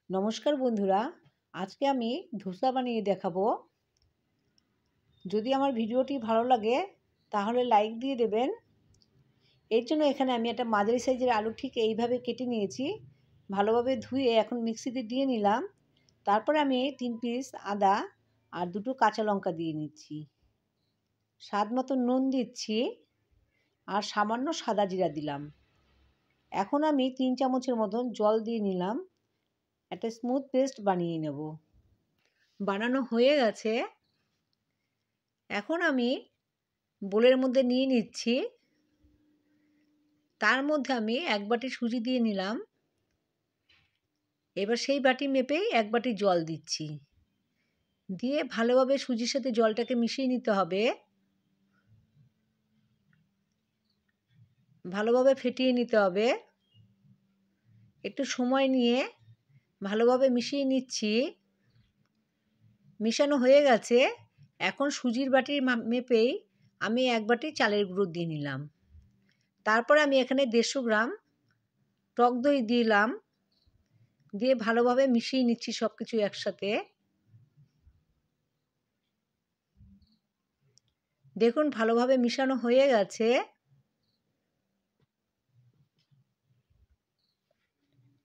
নমস্কার বন্ধুরা, আজকে আমি ধোসা বানিয়ে দেখাবো। যদি আমার ভিডিওটি ভালো লাগে তাহলে লাইক দিয়ে দেবেন। এর জন্য এখানে আমি একটা মাঝারি সাইজের আলু ঠিক এইভাবে কেটে নিয়েছি, ভালোভাবে ধুয়ে এখন মিক্সিতে দিয়ে নিলাম। তারপরে আমি 3 পিস আদা আর 2টো কাঁচা লঙ্কা দিয়ে নিচ্ছি, স্বাদ মতো নুন দিচ্ছি আর সামান্য সাদা জিরা দিলাম। এখন আমি 3 চামচের মতন জল দিয়ে নিলাম, একটা স্মুথ পেস্ট বানিয়ে নেব। বানানো হয়ে গেছে। এখন আমি বোলের মধ্যে নিয়ে নিচ্ছি, তার মধ্যে আমি 1 বাটি সুজি দিয়ে নিলাম। এবার সেই বাটি মেপেই 1 বাটি জল দিচ্ছি, দিয়ে ভালোভাবে সুজির সাথে জলটাকে মিশিয়ে নিতে হবে, ভালোভাবে ফেটিয়ে নিতে হবে। একটু সময় নিয়ে ভালোভাবে মিশিয়ে নিচ্ছি। মিশানো হয়ে গেছে। এখন সুজির বাটির মেপেই আমি 1 বাটি চালের গুঁড়ো দিয়ে নিলাম। তারপর আমি এখানে 150 গ্রাম টক দই দিলাম, দিয়ে ভালোভাবে মিশিয়ে নিচ্ছি সব কিছু একসাথে। দেখুন ভালোভাবে মিশানো হয়ে গেছে।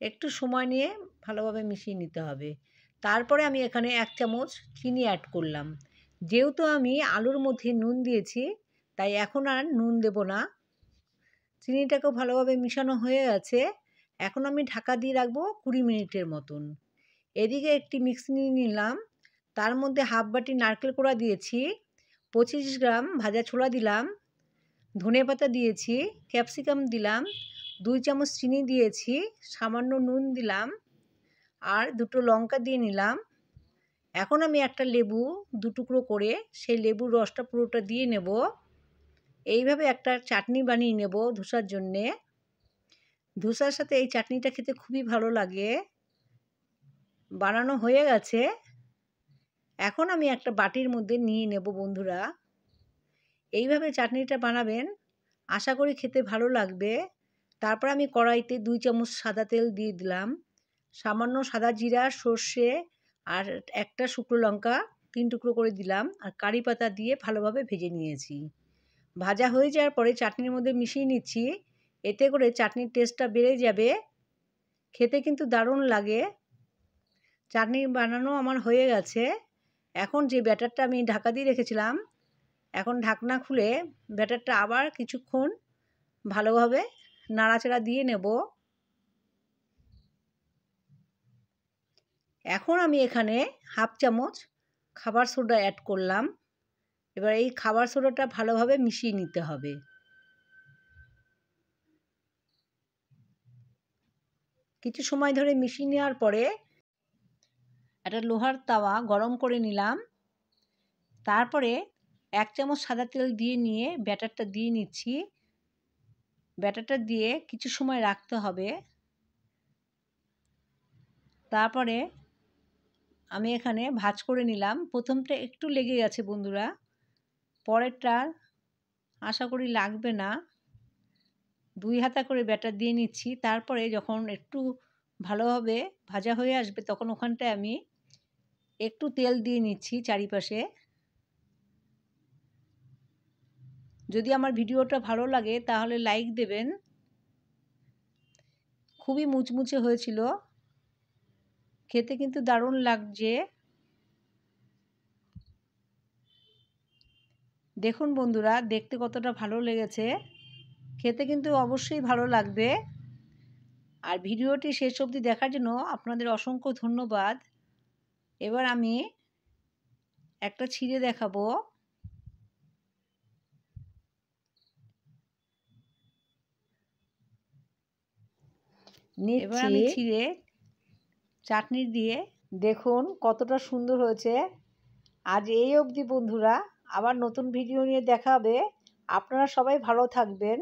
একটু সময় নিয়ে ভালোভাবে মিশিয়ে নিতে হবে। তারপরে আমি এখানে 1 চামচ চিনি অ্যাড করলাম। যেহেতু আমি আলুর মধ্যে নুন দিয়েছি তাই এখন আর নুন দেব না। চিনিটাকেও ভালোভাবে মিশানো হয়ে গেছে। এখন আমি ঢাকা দিয়ে রাখবো 20 মিনিটের মতন। এদিকে একটি মিক্সি নিয়ে নিলাম, তার মধ্যে হাফ বাটি নারকেল কোড়া দিয়েছি, 25 গ্রাম ভাজা ছোলা দিলাম, ধনেপাতা দিয়েছি, ক্যাপসিকাম দিলাম, 2 চামচ চিনি দিয়েছি, সামান্য নুন দিলাম আর 2টো লঙ্কা দিয়ে নিলাম। এখন আমি একটা লেবু 2 টুকরো করে সেই লেবুর রসটা পুরোটা দিয়ে নেব। এইভাবে একটা চাটনি বানিয়ে নেব ধোসার জন্যে। ধোসার সাথে এই চাটনিটা খেতে খুবই ভালো লাগে। বানানো হয়ে গেছে। এখন আমি একটা বাটির মধ্যে নিয়ে নেব বন্ধুরা। এইভাবে চাটনিটা বানাবেন, আশা করি খেতে ভালো লাগবে। তারপর আমি কড়াইতে 2 চামচ সাদা তেল দিয়ে দিলাম, সামান্য সাদা জিরা, সর্ষে আর একটা শুকনো লঙ্কা 3 টুকরো করে দিলাম আর কারি পাতা দিয়ে ভালোভাবে ভেজে নিয়েছি। ভাজা হয়ে যাওয়ার পরে চাটনির মধ্যে মিশিয়ে নিচ্ছি, এতে করে চাটনির টেস্টটা বেড়ে যাবে। খেতে কিন্তু দারুণ লাগে। চাটনি বানানো আমার হয়ে গেছে। এখন যে ব্যাটারটা আমি ঢাকা দিয়ে রেখেছিলাম, এখন ঢাকনা খুলে ব্যাটারটা আবার কিছুক্ষণ ভালোভাবে নাড়াচাড়া দিয়ে নেব। এখন আমি এখানে হাফ চামচ খাবার সোডা অ্যাড করলাম। এবার এই খাবার সোডাটা ভালোভাবে মিশিয়ে নিতে হবে। কিছু সময় ধরে মিশিয়ে নেওয়ার পরে একটা লোহার তাওয়া গরম করে নিলাম। তারপরে 1 চামচ সাদা তেল দিয়ে নিয়ে ব্যাটারটা দিয়ে নিচ্ছি। ব্যাটারটা দিয়ে কিছু সময় রাখতে হবে। তারপরে আমি এখানে ভাঁজ করে নিলাম। প্রথমটা একটু লেগে গেছে বন্ধুরা, পরেরটা আশা করি লাগবে না। 2 হাতা করে ব্যাটার দিয়ে নিচ্ছি। তারপরে যখন একটু ভালোভাবে ভাজা হয়ে আসবে তখন ওখানটায় আমি একটু তেল দিয়ে নিচ্ছি চারিপাশে। যদি আমার ভিডিওটা ভালো লাগে তাহলে লাইক দেবেন। খুবই মুচমুচে হয়েছিল, খেতে কিন্তু দারুণ লাগছে। দেখুন বন্ধুরা, দেখতে কতটা ভালো লেগেছে, খেতে কিন্তু অবশ্যই ভালো লাগবে। আর ভিডিওটি শেষ অবধি দেখার জন্য আপনাদের অসংখ্য ধন্যবাদ। এবার আমি একটা ছিঁড়ে দেখাবো। এবার আমি ছিঁড়ে চাটনি দিয়ে দেখুন কতটা সুন্দর হয়েছে। আজ এই অবধি বন্ধুরা, আবার নতুন ভিডিও নিয়ে দেখা হবে। আপনারা সবাই ভালো থাকবেন।